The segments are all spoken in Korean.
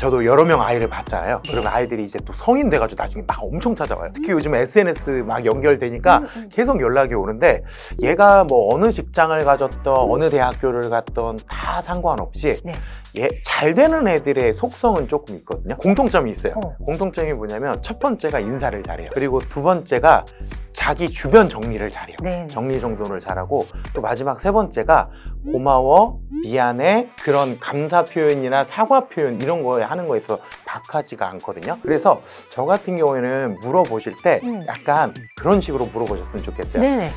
저도 여러 명 아이를 봤잖아요. 그러면 아이들이 이제 또 성인 돼가지고 나중에 막 엄청 찾아와요. 특히 요즘 SNS 막 연결되니까 계속 연락이 오는데 얘가 뭐 어느 직장을 가졌던 어느 대학교를 갔던 다 상관없이 네. 잘 되는 애들의 속성은 조금 있거든요. 공통점이 있어요. 어. 공통점이 뭐냐면 첫 번째가 인사를 잘해요. 그리고 두 번째가 자기 주변 정리를 잘해요. 네. 정리정돈을 잘하고 또 마지막 세 번째가 고마워, 미안해 그런 감사 표현이나 사과 표현 이런 거 하는 거에 있어서 박하지가 않거든요. 그래서 저 같은 경우에는 물어보실 때 약간 그런 식으로 물어보셨으면 좋겠어요. 네네.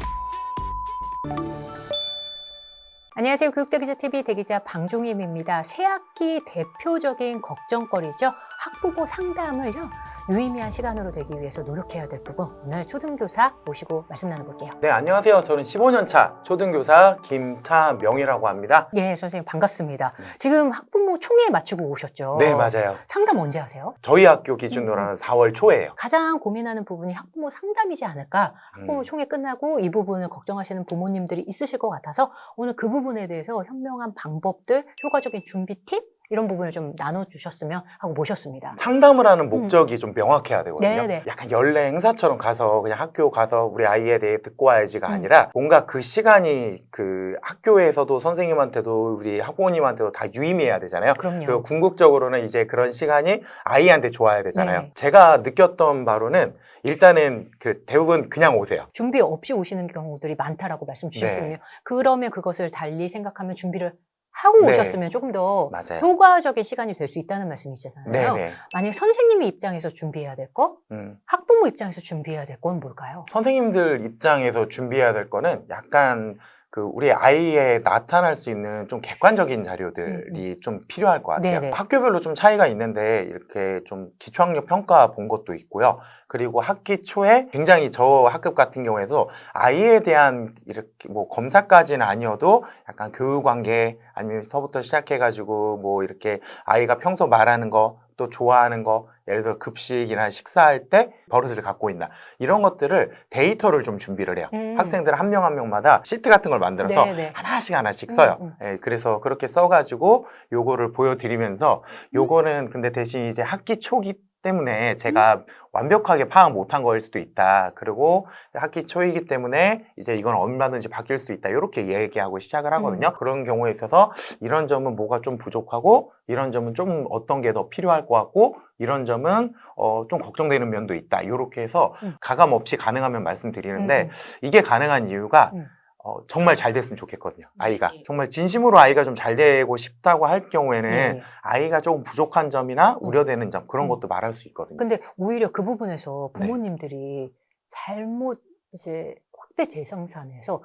안녕하세요. 교육대기자TV 대기자 방종임입니다. 새학기 대표적인 걱정거리죠. 학부모 상담을요. 유의미한 시간으로 되기 위해서 노력해야 될 부분 오늘 초등교사 모시고 말씀 나눠볼게요. 네, 안녕하세요. 저는 15년차 초등교사 김차명이라고 합니다. 네, 선생님 반갑습니다. 지금 학부모 총회 마치고 오셨죠? 네, 맞아요. 상담 언제 하세요? 저희 학교 기준으로는 4월 초예요. 가장 고민하는 부분이 학부모 상담이지 않을까? 학부모 총회 끝나고 이 부분을 걱정하시는 부모님들이 있으실 것 같아서 오늘 그 부분에 대해서 현명한 방법들, 효과적인 준비 팁 이런 부분을 좀 나눠주셨으면 하고 모셨습니다. 상담을 하는 목적이 좀 명확해야 되거든요. 네네. 약간 연례 행사처럼 가서 그냥 학교 가서 우리 아이에 대해 듣고 와야지가 아니라 뭔가 그 시간이 그 학교에서도 선생님한테도 우리 학부모님한테도 다 유의미해야 되잖아요. 그럼요. 그리고 궁극적으로는 이제 그런 시간이 아이한테 좋아야 되잖아요. 네. 제가 느꼈던 바로는 일단은 그 대부분 그냥 오세요. 준비 없이 오시는 경우들이 많다라고 말씀 주셨으면 네. 그러면 그것을 달리 생각하면 준비를 하고 네. 오셨으면 조금 더 맞아요. 효과적인 시간이 될 수 있다는 말씀이잖아요. 네네. 만약 선생님의 입장에서 준비해야 될 거, 학부모 입장에서 준비해야 될 건 뭘까요? 선생님들 입장에서 준비해야 될 거는 약간 그 우리 아이에 나타날 수 있는 좀 객관적인 자료들이 좀 필요할 것 같아요. 네네. 학교별로 좀 차이가 있는데 이렇게 좀 기초학력 평가 본 것도 있고요. 그리고 학기 초에 굉장히 저 학급 같은 경우에도 아이에 대한 이렇게 뭐 검사까지는 아니어도 약간 교육 관계 아니면 서부터 시작해가지고 뭐 이렇게 아이가 평소 말하는 거 또 좋아하는 거 예를 들어 급식이나 식사할 때 버릇을 갖고 있나 이런 것들을 데이터를 좀 준비를 해요. 학생들 한 명 한 명마다 시트 같은 걸 만들어서 네네. 하나씩 써요. 예, 그래서 그렇게 써가지고 요거를 보여드리면서 요거는 근데 대신 이제 학기 초기 때문에 제가 완벽하게 파악 못한 거일 수도 있다. 그리고 학기 초이기 때문에 이제 이건 얼마든지 바뀔 수 있다. 이렇게 얘기하고 시작을 하거든요. 그런 경우에 있어서 이런 점은 뭐가 좀 부족하고 이런 점은 좀 어떤 게 더 필요할 것 같고 이런 점은 좀 걱정되는 면도 있다. 이렇게 해서 가감 없이 가능하면 말씀드리는데 이게 가능한 이유가 정말 잘 됐으면 좋겠거든요. 아이가 정말 진심으로 아이가 좀 잘 되고 싶다고 할 경우에는 네. 아이가 조금 부족한 점이나 우려되는 점 그런 것도 말할 수 있거든요. 근데 오히려 그 부분에서 부모님들이 잘못 이제 확대 재생산해서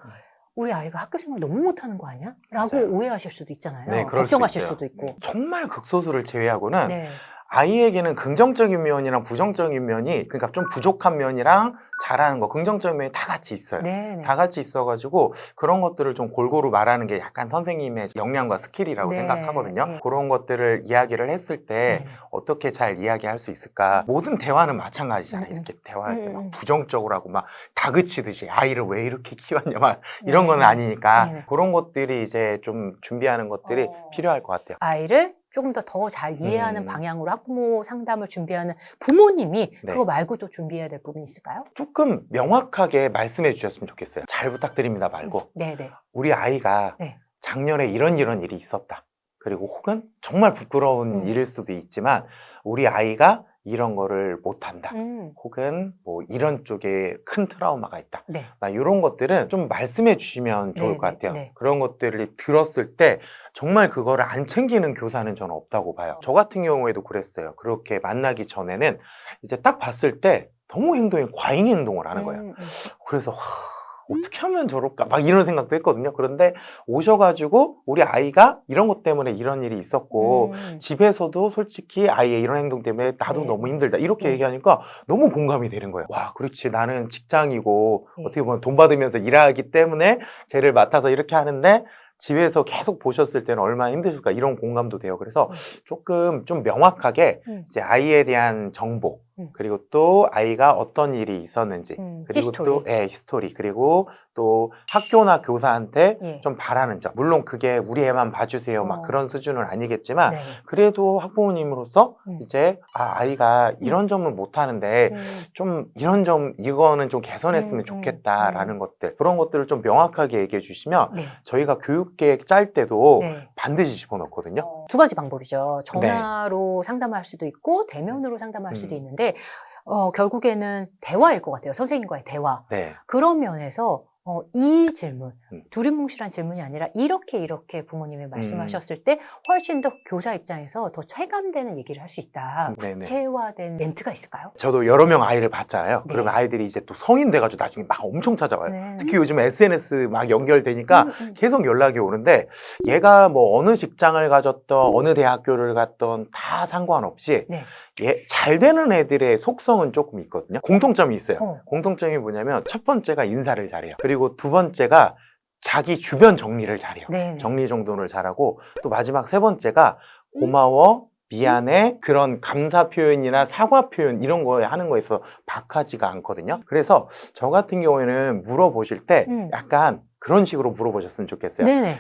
우리 아이가 학교 생활 너무 못하는 거 아니야? 라고 맞아요. 오해하실 수도 있잖아요. 네, 그럴 걱정하실 수도 수도 있고. 정말 극소수를 제외하고는 네. 아이에게는 긍정적인 면이랑 부정적인 면이 그러니까 좀 부족한 면이랑 잘하는 거 긍정적인 면이 다 같이 있어요. 네네. 다 같이 있어가지고 그런 것들을 좀 골고루 말하는 게 약간 선생님의 역량과 스킬이라고 네. 생각하거든요. 네. 그런 것들을 이야기를 했을 때 네. 어떻게 잘 이야기할 수 있을까. 모든 대화는 마찬가지잖아요. 이렇게 대화할 때 막 부정적으로 하고 막 다그치듯이 아이를 왜 이렇게 키웠냐 막 이런 건 아니니까 네네. 그런 것들이 이제 좀 준비하는 것들이 필요할 것 같아요. 아이를 조금 더 잘 이해하는 방향으로 학부모 상담을 준비하는 부모님이 네. 그거 말고 또 준비해야 될 부분이 있을까요? 조금 명확하게 말씀해 주셨으면 좋겠어요. 잘 부탁드립니다 말고 네네. 우리 아이가 네. 작년에 이런 일이 있었다. 그리고 혹은 정말 부끄러운 일일 수도 있지만 우리 아이가 이런 거를 못한다. 혹은 뭐 이런 쪽에 큰 트라우마가 있다. 네. 막 이런 것들은 좀 말씀해 주시면 좋을 것 같아요. 네. 그런 것들을 들었을 때 정말 그거를 안 챙기는 교사는 저는 없다고 봐요. 저 같은 경우에도 그랬어요. 그렇게 만나기 전에는 이제 딱 봤을 때 너무 행동이 과잉 행동을 하는 거예요. 그래서 어떻게 하면 저럴까 막 이런 생각도 했거든요. 그런데 오셔가지고 우리 아이가 이런 것 때문에 이런 일이 있었고 집에서도 솔직히 아이의 이런 행동 때문에 나도 너무 힘들다 이렇게 얘기하니까 너무 공감이 되는 거예요. 와, 그렇지, 나는 직장이고 어떻게 보면 돈 받으면서 일하기 때문에 쟤를 맡아서 이렇게 하는데 집에서 계속 보셨을 때는 얼마나 힘드실까 이런 공감도 돼요. 그래서 조금 좀 명확하게 이제 아이에 대한 정보 그리고 또 아이가 어떤 일이 있었는지, 그리고 히스토리. 또 히스토리, 그리고 또 학교나 교사한테 예. 좀 바라는 점. 물론 그게 우리 애만 봐주세요 막 그런 수준은 아니겠지만 네. 그래도 학부모님으로서 이제 아이가 음. 이런 점은 못하는데 좀 이런 점 이거는 좀 개선했으면 음. 좋겠다라는 것들, 그런 것들을 좀 명확하게 얘기해 주시면 네. 저희가 교육계획 짤 때도 네. 반드시 집어넣거든요. 두 가지 방법이죠. 전화로 상담할 수도 있고 대면으로 상담할 수도 있는데 결국에는 대화일 것 같아요. 선생님과의 대화. 네. 그런 면에서 이 질문, 음. 두리뭉실한 질문이 아니라 이렇게 부모님이 말씀하셨을 때 훨씬 더 교사 입장에서 더 체감되는 얘기를 할 수 있다. 네네. 구체화된 멘트가 있을까요? 저도 여러 명 아이를 봤잖아요. 네. 그러면 아이들이 이제 또 성인 돼가지고 나중에 막 엄청 찾아와요. 네. 특히 요즘 SNS 막 연결되니까 계속 연락이 오는데 얘가 뭐 어느 직장을 가졌던 어느 대학교를 갔던 다 상관없이 네. 잘 되는 애들의 속성은 조금 있거든요. 공통점이 있어요. 어. 공통점이 뭐냐면 첫 번째가 인사를 잘해요. 그리고 두 번째가 자기 주변 정리를 잘해요. 네. 정리정돈을 잘하고 또 마지막 세 번째가 고마워, 미안해, 그런 감사 표현이나 사과 표현 이런 거에 하는 거에 있어서 박하지가 않거든요. 그래서 저 같은 경우에는 물어보실 때 약간 그런 식으로 물어보셨으면 좋겠어요. 네네.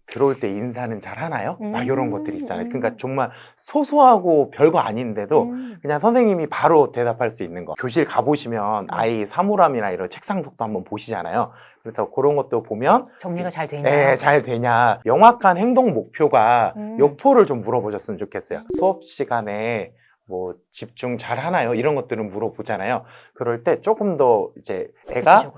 들어올 때 인사는 잘 하나요? 막 이런 것들이 있잖아요. 그러니까 정말 소소하고 별거 아닌데도 그냥 선생님이 바로 대답할 수 있는 거. 교실 가보시면 아이 사물함이나 이런 책상 속도 한번 보시잖아요. 그래서 그런 것도 보면 정리가 잘 되냐? 네, 잘 되냐. 명확한 행동 목표가 욕포를 좀 물어보셨으면 좋겠어요. 수업 시간에 뭐 집중 잘 하나요? 이런 것들은 물어보잖아요. 그럴 때 조금 더 이제 애가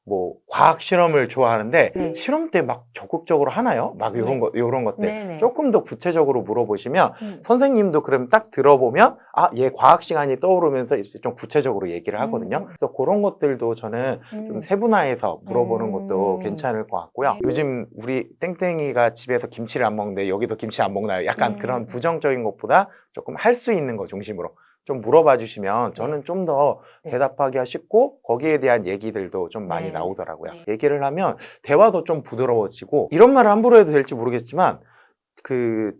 뭐 과학 실험을 좋아하는데 실험 때 막 적극적으로 하나요? 막 이런 것들 네네. 조금 더 구체적으로 물어보시면 선생님도 그럼 딱 들어보면 얘 과학 시간이 떠오르면서 이제 좀 구체적으로 얘기를 하거든요. 그래서 그런 것들도 저는 좀 세분화해서 물어보는 것도 괜찮을 것 같고요. 요즘 우리 땡땡이가 집에서 김치를 안 먹는데 여기도 김치 안 먹나요? 약간 그런 부정적인 것보다 조금 할 수 있는 거 중심으로 좀 물어봐 주시면 저는 좀 더 대답하기가 쉽고 거기에 대한 얘기들도 좀 많이 나오더라고요. 얘기를 하면 대화도 좀 부드러워지고, 이런 말을 함부로 해도 될지 모르겠지만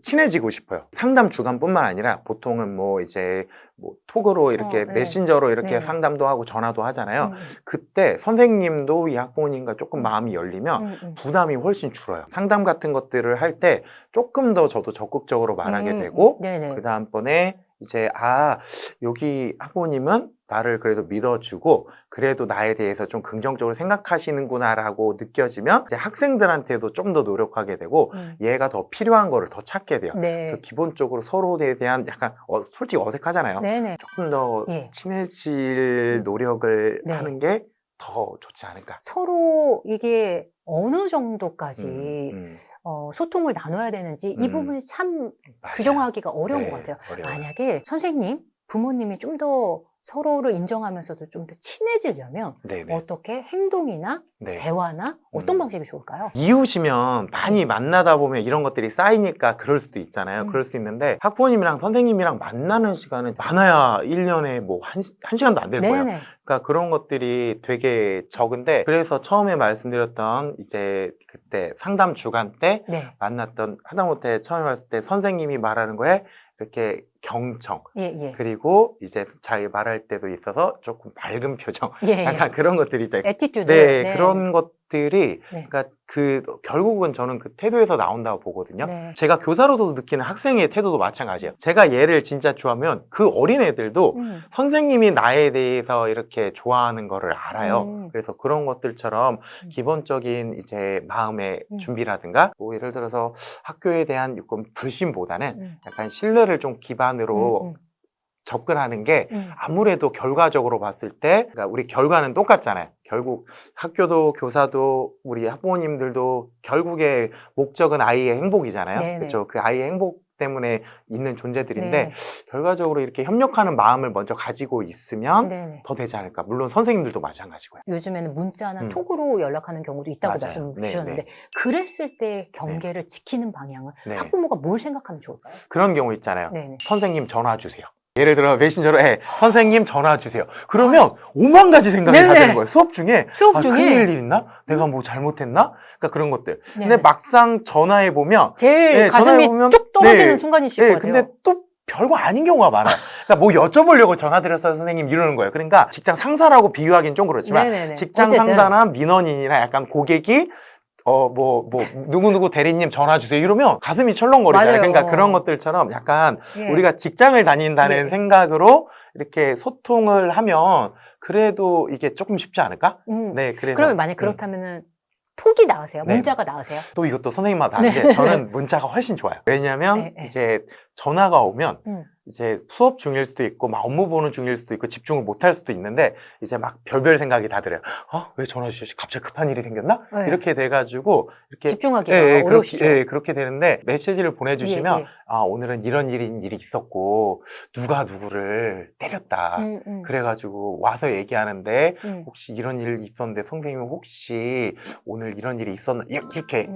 친해지고 싶어요. 상담 주간뿐만 아니라 보통은 뭐 이제 뭐 톡으로 이렇게 메신저로 이렇게 상담도 하고 전화도 하잖아요. 그때 선생님도 이 학부모님과 조금 마음이 열리면 부담이 훨씬 줄어요. 상담 같은 것들을 할 때 조금 더 저도 적극적으로 말하게 되고 그 다음번에 이제 여기 학부모님은 나를 그래도 믿어주고 그래도 나에 대해서 좀 긍정적으로 생각하시는구나 라고 느껴지면 이제 학생들한테도 좀 더 노력하게 되고 얘가 더 필요한 거를 더 찾게 돼요. 그래서 기본적으로 서로에 대한 약간 솔직히 어색하잖아요. 조금 더 친해질 노력을 하는 게 더 좋지 않을까. 서로 이게 어느 정도까지 소통을 나눠야 되는지 이 부분이 참 규정하기가 어려운 것 같아요. 어려워요. 만약에 선생님, 부모님이 좀 더 서로를 인정하면서도 좀 더 친해지려면 어떻게 행동이나 대화나 어떤 방식이 좋을까요? 이웃이면 많이 만나다 보면 이런 것들이 쌓이니까 그럴 수도 있잖아요. 그럴 수 있는데 학부모님이랑 선생님이랑 만나는 시간은 많아야 1년에 뭐 한 시간도 안 될 거예요. 그러니까 그런 것들이 되게 적은데, 그래서 처음에 말씀드렸던 이제 그때 상담 주간 때 만났던, 하다못해 처음에 봤을 때 선생님이 말하는 거에 이렇게 경청, 그리고 이제 잘 말할 때도 있어서 조금 밝은 표정, 약간 그런 것들이 이제 애티튜드, 그런 것들이 그러니까 결국은 저는 그 태도에서 나온다고 보거든요. 제가 교사로서도 느끼는 학생의 태도도 마찬가지예요. 제가 얘를 진짜 좋아하면 그 어린 애들도 선생님이 나에 대해서 이렇게 좋아하는 거를 알아요. 그래서 그런 것들처럼 기본적인 이제 마음의 준비라든가 뭐 예를 들어서 학교에 대한 조금 불신보다는 약간 신뢰를 좀 기반으로 접근하는 게 아무래도 결과적으로 봤을 때, 그러니까 우리 결과는 똑같잖아요. 결국 학교도 교사도 우리 학부모님들도 결국에 목적은 아이의 행복이잖아요. 그렇죠? 그 아이의 행복 때문에 있는 존재들인데 결과적으로 이렇게 협력하는 마음을 먼저 가지고 있으면 더 되지 않을까. 물론 선생님들도 마찬가지고요. 요즘에는 문자나 톡으로 연락하는 경우도 있다고 말씀 주셨는데 그랬을 때 경계를 지키는 방향은 학부모가 뭘 생각하면 좋을까요? 그런 경우 있잖아요. 선생님 전화 주세요. 예를 들어 메신저로 선생님 전화 주세요. 그러면 5만 가지 생각이 다 드는 거예요. 수업 중에 큰일 있나? 내가 뭐 잘못했나? 그러니까 그런 것들. 근데 막상 전화해 보면 제일 가슴이 뚝 떨어지는 순간이실 것 같아요. 근데 또 별거 아닌 경우가 많아요. 그러니까 뭐 여쭤보려고 전화드렸어요 선생님 이러는 거예요. 그러니까 직장 상사라고 비유하기는 좀 그렇지만 네네네. 직장 어쨌든. 상사나 민원인이나 약간 고객이 누구누구 대리님 전화 주세요 이러면 가슴이 철렁거리잖아요. 맞아요. 그러니까 그런 것들처럼 약간 예. 우리가 직장을 다닌다는 예. 생각으로 이렇게 소통을 하면 그래도 이게 조금 쉽지 않을까? 네, 그래서. 그러면 만약 그렇다면은 톡이 나으세요? 네. 문자가 나으세요? 또 이것도 선생님마다 다른데 저는 문자가 훨씬 좋아요. 왜냐면 네, 네. 이제 전화가 오면 음. 이제 수업 중일 수도 있고 막 업무 보는 중일 수도 있고 집중을 못 할 수도 있는데 이제 막 별별 생각이 다 들어요. 왜 전화 주셨지? 갑자기 급한 일이 생겼나? 네. 이렇게 돼가지고 이렇게 집중하기가 어려우시죠? 그렇게 되는데 메시지를 보내주시면 예, 예. 오늘은 이런 일이 있었고 누가 누구를 때렸다. 그래가지고 와서 얘기하는데 혹시 이런 일 있었는데 선생님 혹시 오늘 이런 일이 있었나? 이렇게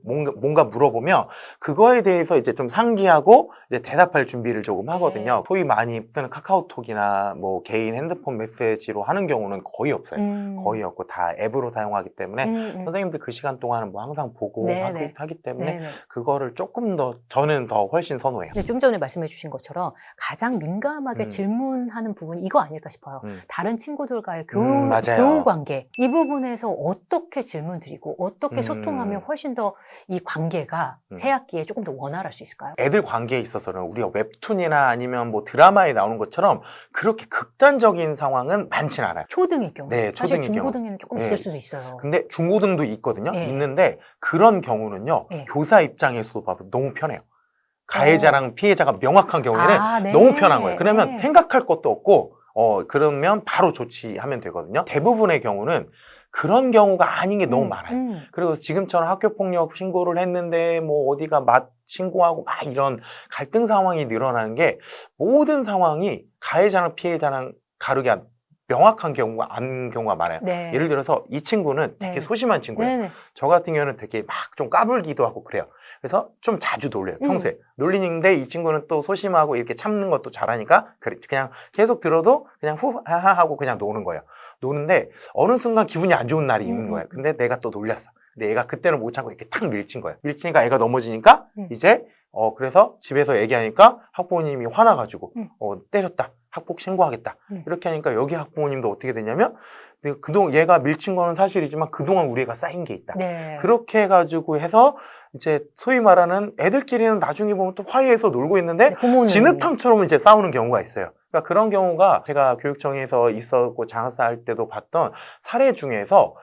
뭔가 물어보면 그거에 대해서 이제 좀 상기하고 이제 대답할 준비를 조금 하거든요. 소위 많이 쓰는 카카오톡이나 뭐 개인 핸드폰 메시지로 하는 경우는 거의 없어요. 거의 없고 다 앱으로 사용하기 때문에 선생님들 그 시간 동안은 뭐 항상 보고 하기 때문에 그거를 조금 더 저는 더 훨씬 선호해요. 근데 좀 전에 말씀해 주신 것처럼 가장 민감하게 질문하는 부분이 이거 아닐까 싶어요. 다른 친구들과의 교우 관계. 이 부분에서 어떻게 질문 드리고 어떻게 소통하면 훨씬 더 이 관계가 새 학기에 조금 더 원활할 수 있을까요? 애들 관계에 있어서는 우리가 웹툰이나 아니면 뭐 드라마에 나오는 것처럼 그렇게 극단적인 상황은 많지는 않아요. 초등의 경우. 네, 사실 초등의 중고등에는 조금 있을 수도 있어요. 근데 중고등도 있거든요. 예. 있는데 그런 경우는요. 예. 교사 입장에서도 봐도 너무 편해요. 가해자랑 피해자가 명확한 경우에는 너무 편한 거예요. 그러면 생각할 것도 없고 그러면 바로 조치하면 되거든요. 대부분의 경우는 그런 경우가 아닌 게 너무 많아요. 그리고 지금처럼 학교폭력 신고를 했는데 뭐 어디가 신고하고 막 이런 갈등 상황이 늘어나는 게 모든 상황이 가해자랑 피해자랑 다르게 명확한 경우가 많아요. 네. 예를 들어서 이 친구는 되게 소심한 친구예요. 네네. 저 같은 경우는 되게 막 좀 까불기도 하고 그래요. 그래서 좀 자주 놀려요. 평소에. 놀리는데 이 친구는 또 소심하고 이렇게 참는 것도 잘하니까 그냥 계속 들어도 그냥 하하 하고 그냥 노는 거예요. 노는데 어느 순간 기분이 안 좋은 날이 있는 거예요. 근데 내가 또 놀렸어. 근데 얘가 그때는 못 참고 이렇게 탁 밀친 거예요. 밀치니까 애가 넘어지니까 이제 그래서 집에서 얘기하니까 학부모님이 화나가지고 때렸다. 학폭 신고하겠다. 이렇게 하니까 여기 학부모님도 어떻게 되냐면 그동안 얘가 밀친 거는 사실이지만 그동안 우리가 쌓인 게 있다. 네. 그렇게 해가지고 해서 이제 소위 말하는 애들끼리는 나중에 보면 또 화해해서 놀고 있는데 진흙탕처럼 이제 싸우는 경우가 있어요. 그러니까 그런 경우가 제가 교육청에서 있었고 장학사 할 때도 봤던 사례 중에서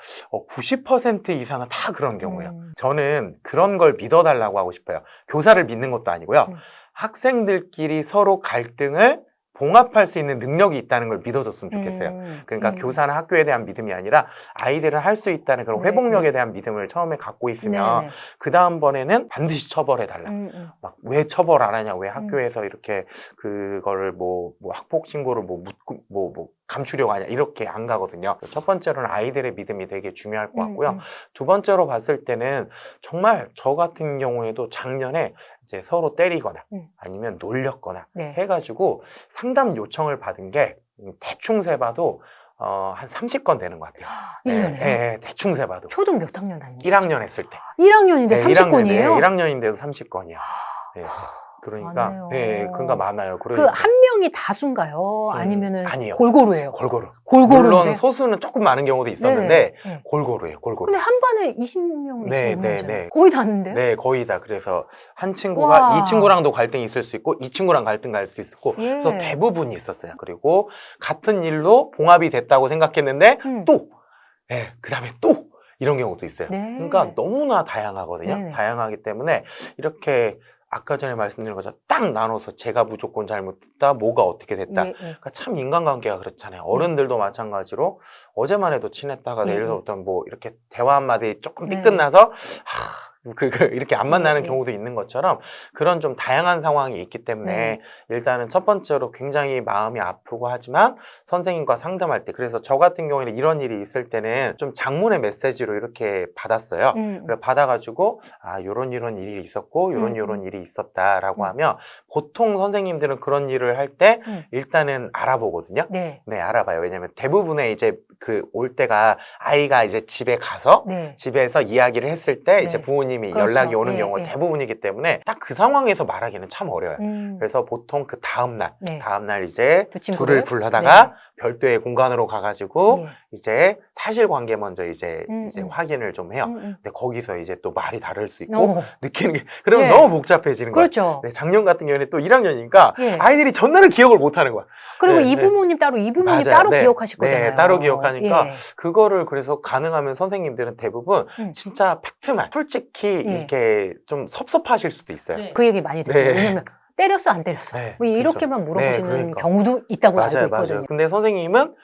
90% 이상은 다 그런 경우예요. 저는 그런 걸 믿어달라고 하고 싶어요. 교사를 믿는 것도 아니고요. 학생들끼리 서로 갈등을 봉합할 수 있는 능력이 있다는 걸 믿어줬으면 좋겠어요. 그러니까 교사는 학교에 대한 믿음이 아니라 아이들은 할 수 있다는 그런 회복력에 대한 믿음을 처음에 갖고 있으면 그 다음번에는 반드시 처벌해달라. 막 왜 처벌 안 하냐, 왜 학교에서 이렇게 그거를 뭐 학폭 신고를 감추려고 하냐 이렇게 안 가거든요. 첫 번째로는 아이들의 믿음이 되게 중요할 것 같고요. 두 번째로 봤을 때는 정말 저 같은 경우에도 작년에 이제 서로 때리거나 아니면 놀렸거나 해가지고 상담 요청을 받은 게 대충 세봐도 한 30건 되는 것 같아요. 1년에? 대충 세봐도. 초등 몇 학년 다니셨어요? 1학년 했을 때. 1학년인데 30건이에요? 1학년인데도 30건이요. 그러니까 그러니까 많아요. 그 한 명이 다수인가요? 아니면은 아니에요. 골고루예요? 골고루. 골고루인데? 물론 소수는 조금 많은 경우도 있었는데 골고루예요. 골고루. 근데 한 반에 20명 있으면 네. 거의 다는데요? 네, 거의 다. 그래서 한 친구가 이 친구랑도 갈등이 있을 수 있고 이 친구랑 갈등 갈 수 있고 그래서 대부분이 있었어요. 그리고 같은 일로 봉합이 됐다고 생각했는데 그다음에 또 이런 경우도 있어요. 그러니까 너무나 다양하거든요. 다양하기 때문에 이렇게 아까 전에 말씀드린 것처럼 딱 나눠서 제가 무조건 잘못했다, 뭐가 어떻게 됐다. 그러니까 참 인간관계가 그렇잖아요. 어른들도 마찬가지로 어제만 해도 친했다가 내일부터 뭐 이렇게 대화 한마디 조금 삐끗나서 이렇게 안 만나는 경우도 있는 것처럼 그런 좀 다양한 상황이 있기 때문에 일단은 첫 번째로 굉장히 마음이 아프고 하지만 선생님과 상담할 때 그래서 저 같은 경우에는 이런 일이 있을 때는 좀 장문의 메시지로 이렇게 받았어요. 그래 받아가지고 요런 일이 있었고 요런 일이 있었다라고 하면 보통 선생님들은 그런 일을 할 때 일단은 알아보거든요. 네, 알아봐요. 왜냐면 대부분의 이제 올 때가 아이가 이제 집에 가서 집에서 이야기를 했을 때 이제 부모님 부모님이 그렇죠. 연락이 오는 예, 경우가 예. 대부분이기 때문에 딱 그 상황에서 말하기는 참 어려워요. 그래서 보통 그 다음날 이제 두 친구를? 둘을 불러다가 별도의 공간으로 가가지고 예. 이제 사실관계 먼저 이제 음. 확인을 좀 해요. 음. 근데 거기서 이제 또 말이 다를 수 있고 어. 느끼는 게 그러면 예. 너무 복잡해지는 거예요. 그렇죠. 네, 작년 같은 경우에는 또 1학년이니까 예. 아이들이 전날을 기억을 못 하는 거야. 그리고 네, 이 네. 부모님 따로 이 부모님 맞아요. 따로 네. 기억하실 거잖아요. 네, 따로 기억하니까 예. 그거를 그래서 가능하면 선생님들은 대부분 진짜 팩트만 솔직히 예. 이렇게 좀 섭섭하실 수도 있어요. 그 얘기 많이 듣어요. 네. 왜냐면 때렸어 안 때렸어? 네, 뭐 이렇게만 그렇죠. 물어보시는 네, 그러니까. 경우도 있다고 알고 있거든요. 맞아요. 근데 선생님은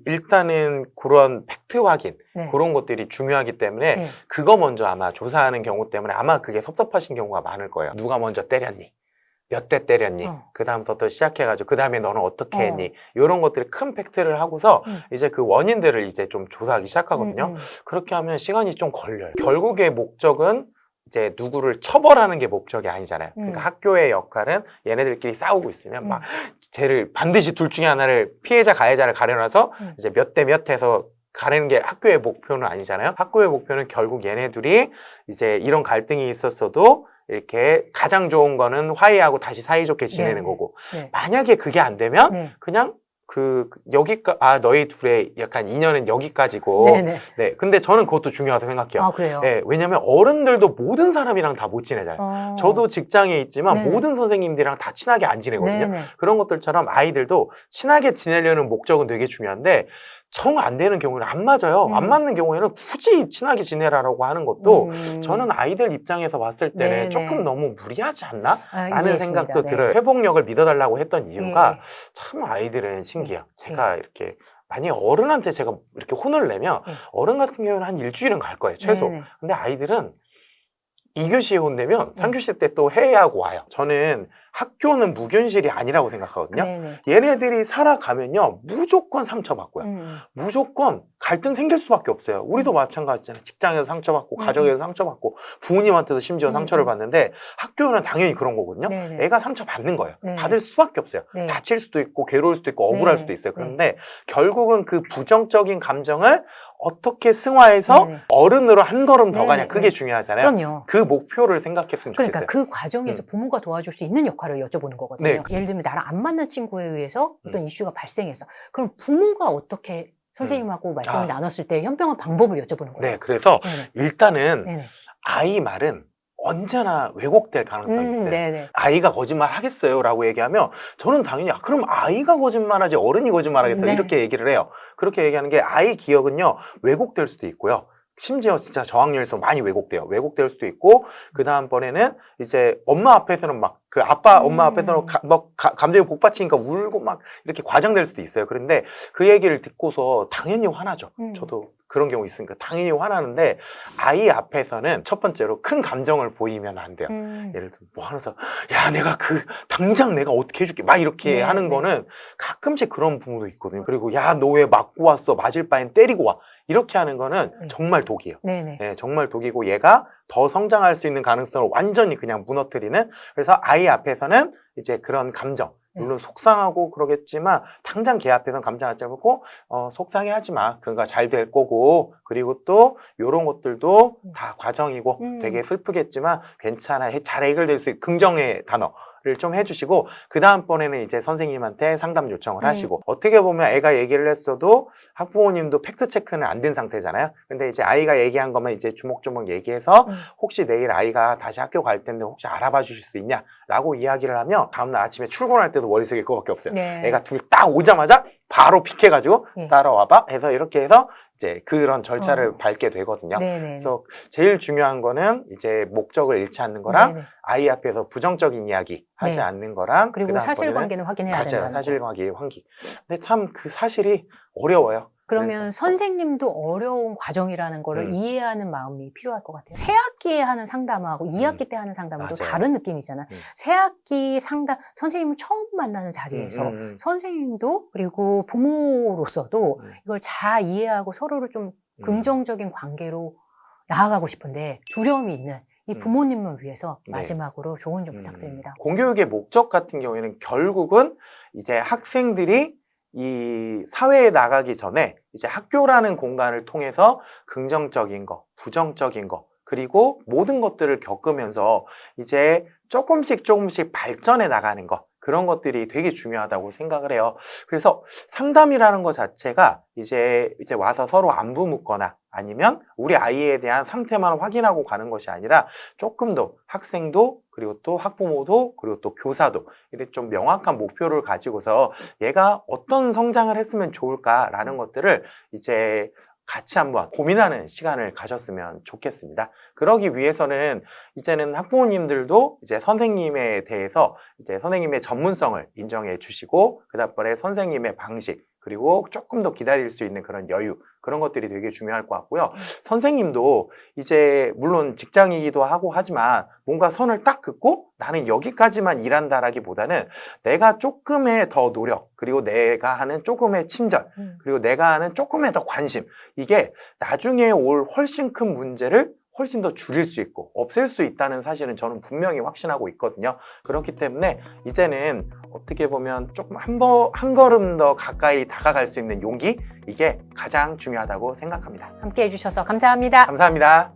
일단은 그런 팩트 확인 네. 그런 것들이 중요하기 때문에 네. 그거 먼저 아마 조사하는 경우 때문에 아마 그게 섭섭하신 경우가 많을 거예요. 누가 먼저 때렸니? 몇 대 때렸니? 그 다음부터 시작해가지고 그 다음에 너는 어떻게 했니? 이런 것들이 큰 팩트를 하고서 이제 그 원인들을 이제 좀 조사하기 시작하거든요. 그렇게 하면 시간이 좀 걸려요. 결국의 목적은 이제 누구를 처벌하는 게 목적이 아니잖아요. 그러니까 학교의 역할은 얘네들끼리 싸우고 있으면 막 쟤를 반드시 둘 중에 하나를 피해자 가해자를 가려놔서 이제 몇 대 몇 해서 가리는 게 학교의 목표는 아니잖아요. 학교의 목표는 결국 얘네들이 이제 이런 갈등이 있었어도 이렇게 가장 좋은 거는 화해하고 다시 사이좋게 지내는 거고 만약에 그게 안 되면 그냥 너희 둘의 약간 인연은 여기까지고. 네. 근데 저는 그것도 중요하다고 생각해요. 아, 그래요? 네. 왜냐면 어른들도 모든 사람이랑 다 못 지내잖아요. 저도 직장에 있지만 모든 선생님들이랑 다 친하게 안 지내거든요. 그런 것들처럼 아이들도 친하게 지내려는 목적은 되게 중요한데 정 안 되는 경우는 안 맞아요. 안 맞는 경우에는 굳이 친하게 지내라고 하는 것도 저는 아이들 입장에서 봤을 때는 조금 너무 무리하지 않나? 라는 생각도 들어요. 회복력을 믿어달라고 했던 이유가 참 아이들은 신기해요. 제가 이렇게 만약에 어른한테 제가 이렇게 혼을 내면 어른 같은 경우는 한 일주일은 갈 거예요. 최소. 근데 아이들은 2교시에 혼내면 3교시 때 또 회의하고 와요. 저는 학교는 무균실이 아니라고 생각하거든요. 얘네들이 살아가면요 무조건 상처받고요. 무조건 갈등 생길 수밖에 없어요. 우리도 마찬가지잖아요. 직장에서 상처받고 가정에서 상처받고 부모님한테도 심지어 상처를 받는데 학교는 당연히 그런 거거든요. 애가 상처받는 거예요. 받을 수밖에 없어요. 다칠 수도 있고 괴로울 수도 있고 억울할 수도 있어요. 그런데 결국은 그 부정적인 감정을 어떻게 승화해서 어른으로 한 걸음 더 가냐 그게 중요하잖아요. 그럼요. 그 목표를 생각했으면 좋겠어요. 그러니까 그 과정에서 부모가 도와줄 수 있는 역할을 여쭤보는 거거든요. 예를 들면 나랑 안 맞는 친구에 의해서 어떤 이슈가 발생했어. 그럼 부모가 어떻게 선생님하고 말씀을 나눴을 때 현명한 방법을 여쭤보는 거예요. 네, 그래서 일단은 아이 말은 언제나 왜곡될 가능성이 있어요. 아이가 거짓말 하겠어요? 라고 얘기하면 저는 당연히 그럼 아이가 거짓말하지 어른이 거짓말하겠어요? 이렇게 얘기를 해요. 그렇게 얘기하는 게 아이 기억은요 왜곡될 수도 있고요. 심지어 진짜 저학년에서 많이 왜곡돼요. 왜곡될 수도 있고 그 다음번에는 이제 엄마 앞에서는 막 그 아빠 엄마 앞에서는 감정이 복받치니까 울고 막 이렇게 과장될 수도 있어요. 그런데 그 얘기를 듣고서 당연히 화나죠. 저도 그런 경우 있으니까 당연히 화나는데 아이 앞에서는 첫 번째로 큰 감정을 보이면 안 돼요. 예를 들어 뭐 하면서 야 내가 당장 내가 어떻게 해줄게 막 이렇게 하는 거는 가끔씩 그런 부모도 있거든요. 그리고 야 너 왜 맞고 왔어? 맞을 바엔 때리고 와. 이렇게 하는 거는 정말 독이에요. 정말 독이고 얘가 더 성장할 수 있는 가능성을 완전히 그냥 무너뜨리는. 그래서 아이 앞에서는 이제 그런 감정 물론 속상하고 그러겠지만 당장 걔 앞에서는 감정하지 않고 속상해하지 마. 그가 잘 될 거고 그리고 또 이런 것들도 다 과정이고 되게 슬프겠지만 괜찮아. 잘 해결될 수 있는 긍정의 단어 를 좀 해주시고 그 다음번에는 이제 선생님한테 상담 요청을 하시고 어떻게 보면 애가 얘기를 했어도 학부모님도 팩트 체크는 안 된 상태잖아요. 근데 이제 아이가 얘기한 것만 이제 주먹주먹 얘기해서 혹시 내일 아이가 다시 학교 갈 텐데 혹시 알아봐 주실 수 있냐 라고 이야기를 하면 다음날 아침에 출근할 때도 머릿속에 그거밖에 없어요. 애가 둘 딱 오자마자 바로 픽해가지고 따라와봐 해서 이렇게 해서 이제 그런 절차를 밟게 되거든요. 그래서 제일 중요한 거는 이제 목적을 잃지 않는 거랑 아이 앞에서 부정적인 이야기 하지 않는 거랑 그리고 사실관계는 확인해야 된다는 맞아요. 사실관계 환기. 근데 참 그 사실이 어려워요. 그러면 선생님도 어려운 과정이라는 거를 이해하는 마음이 필요할 것 같아요. 새 학기에 하는 상담하고 2학기 때 하는 상담은 또 다른 느낌이잖아요. 새 학기 상담, 선생님을 처음 만나는 자리에서 선생님도 그리고 부모로서도 이걸 잘 이해하고 서로를 좀 긍정적인 관계로 나아가고 싶은데 두려움이 있는 이 부모님을 위해서 마지막으로 조언 좀 부탁드립니다. 공교육의 목적 같은 경우에는 결국은 이제 학생들이 이 사회에 나가기 전에 이제 학교라는 공간을 통해서 긍정적인 거, 부정적인 거, 그리고 모든 것들을 겪으면서 이제 조금씩 발전해 나가는 것, 그런 것들이 되게 중요하다고 생각을 해요. 그래서 상담이라는 것 자체가 이제 와서 서로 안부 묻거나 아니면 우리 아이에 대한 상태만 확인하고 가는 것이 아니라 조금 더 학생도 그리고 또 학부모도 그리고 또 교사도 이렇게 좀 명확한 목표를 가지고서 얘가 어떤 성장을 했으면 좋을까라는 것들을 이제 같이 한번 고민하는 시간을 가졌으면 좋겠습니다. 그러기 위해서는 이제는 학부모님들도 이제 선생님에 대해서 이제 선생님의 전문성을 인정해 주시고 그다음에 선생님의 방식 그리고 조금 더 기다릴 수 있는 그런 여유 그런 것들이 되게 중요할 것 같고요. 선생님도 이제 물론 직장이기도 하고 하지만 뭔가 선을 딱 긋고 나는 여기까지만 일한다라기보다는 내가 조금의 더 노력 그리고 내가 하는 조금의 친절 그리고 내가 하는 조금의 더 관심 이게 나중에 올 훨씬 큰 문제를 훨씬 더 줄일 수 있고 없앨 수 있다는 사실은 저는 분명히 확신하고 있거든요. 그렇기 때문에 이제는 어떻게 보면 조금 한 걸음 더 가까이 다가갈 수 있는 용기 이게 가장 중요하다고 생각합니다. 함께 해주셔서 감사합니다. 감사합니다.